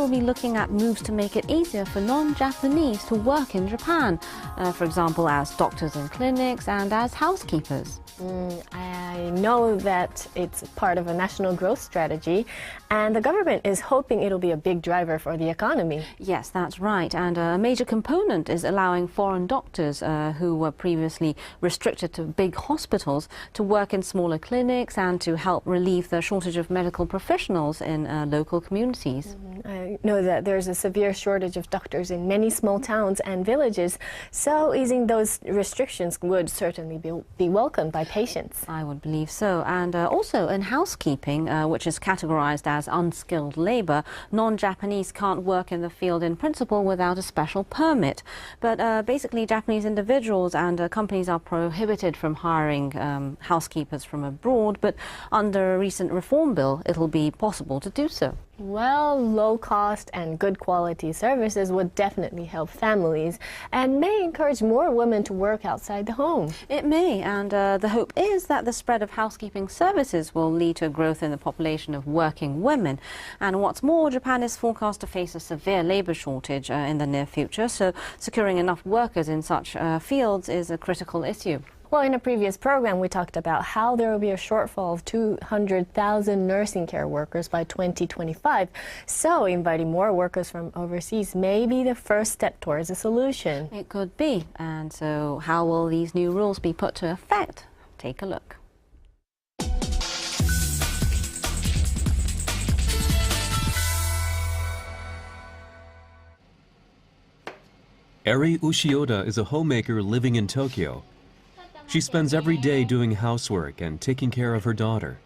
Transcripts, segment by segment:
will be looking at moves to make it easier for non-Japanese to work in Japan, for example, as doctors in clinics and as housekeepers. I know that it's part of a national growth strategy, and the government is hoping it'll be a big driver for the economy. Yes, that's right. And a major component is allowing foreign doctors who were previously restricted to big hospitals to work in smaller clinics and to help relieve the shortage of medical professionals in local communities. I know that there's a severe shortage of doctors in many small towns and villages, so easing those restrictions would certainly be welcomed by patients. I would believe so. And also in housekeeping, which is categorized as unskilled labor, non-Japanese can't work in the field in principle without a special permit. But basically, Japanese individuals and companies are prohibited from hiring housekeepers from abroad. But under a recent reform bill, it'll be possible to do so. Well, low cost and good quality services would definitely help families and may encourage more women to work outside the home. It may, and the hope is that the spread of housekeeping services will lead to a growth in the population of working women. And what's more, Japan is forecast to face a severe labor shortage in the near future, so securing enough workers in such fields is a critical issue. Well, in a previous program, we talked about how there will be a shortfall of 200,000 nursing care workers by 2025. So inviting more workers from overseas may be the first step towards a solution. It could be. And so how will these new rules be put to effect? Take a look. Eri Ushioda is a homemaker living in Tokyo. She spends every day doing housework and taking care of her daughter.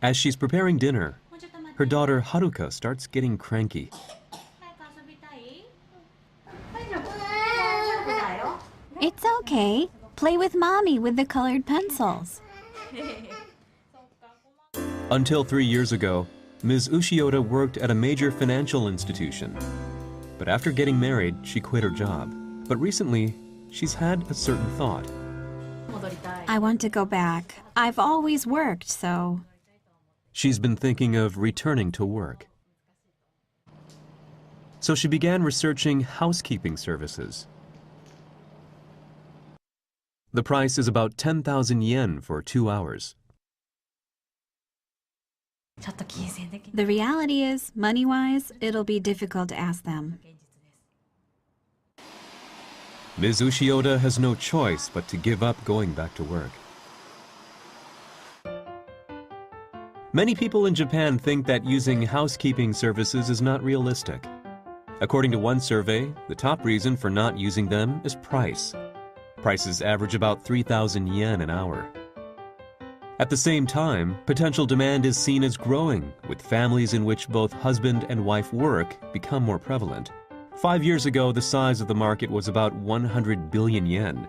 As she's preparing dinner, her daughter Haruka starts getting cranky. It's okay. Play with Mommy with the colored pencils. Until 3 years ago, Ms. Ushioda worked at a major financial institution. But after getting married, she quit her job. But recently, she's had a certain thought. I want to go back. I've always worked, so... She's been thinking of returning to work. So she began researching housekeeping services. The price is about 10,000 yen for 2 hours. The reality is, money-wise, it'll be difficult to ask them. Ms. Ushioda has no choice but to give up going back to work. Many people in Japan think that using housekeeping services is not realistic. According to one survey, the top reason for not using them is price. Prices average about 3,000 yen an hour. At the same time, potential demand is seen as growing, with families in which both husband and wife work become more prevalent. 5 years ago, the size of the market was about 100 billion yen,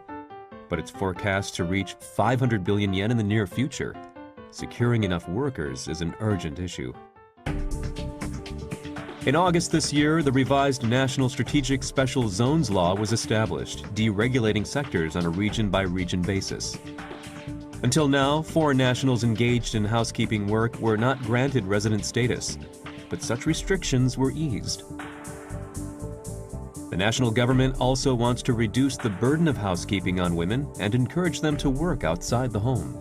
but it's forecast to reach 500 billion yen in the near future. Securing enough workers is an urgent issue. In August this year, the revised National Strategic Special Zones Law was established, deregulating sectors on a region-by-region basis. Until now, foreign nationals engaged in housekeeping work were not granted resident status, but such restrictions were eased. The national government also wants to reduce the burden of housekeeping on women and encourage them to work outside the home.